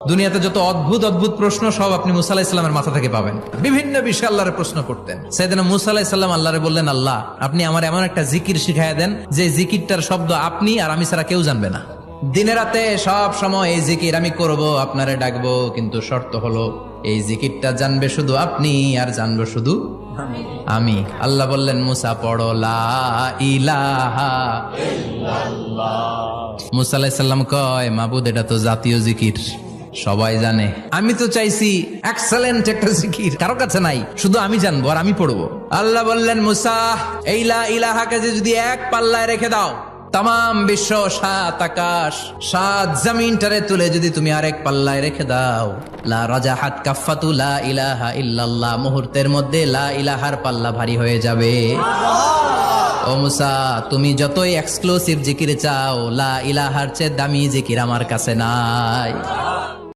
দুনিয়াতে যত অদ্ভুত অদ্ভুত প্রশ্ন সব আপনি মুসা আলাহিস সাল্লামের মাথা থেকে পাবেন। বিভিন্ন বিষয়ে আল্লাহরে প্রশ্ন করতেন। সাইয়েদনা মুসা আলাহিস সাল্লাম আল্লাহরে বললেন, আল্লাহ আপনি আমার এমন একটা জিকির শিখাইয়া দেন যে জিকিরটার শব্দ আপনি আর আমি ছাড়া কেউ জানবে না। দিনে রাতে সব সময় এই জিকির আমি করব, আপনারে ডাকবো, কিন্তু শর্ত হলো এই জিকিরটা জানবে শুধু আপনি আর জানবো শুধু আমি। আল্লাহ বললেন, মুসা পড়ো লা ইলাহা ইল্লাল্লাহ। মুসা আলাইহিস সালাম কয়, মাবুদ এটা তো জাতীয় জিকির, সবাই জানে। আমি তো চাইছি এক্সেলেন্ট একটা জিকির, কারো কাছে নাই, শুধু আমি জানবো আর আমি পড়বো। আল্লাহ বললেন, মুসা এই লা ইলাহাকে যদি এক পাল্লায় রেখে দাও, তাম বিশ্ব, 7 আকাশ 7 জমিনটারে তুলে যদি তুমি আরেক পাল্লায় রেখে দাও, লা রাজাহাত কাফাতু লা ইলাহা ইল্লাল্লাহ, মুহূর্তের মধ্যে লা ইলাহার পাল্লা ভারী হয়ে যাবে। ও মুসা, তুমি যতই এক্সক্লুসিভ জিকির চাও, লা ইলাহার চেয়ে দামি জিকির আমার কাছে নাই।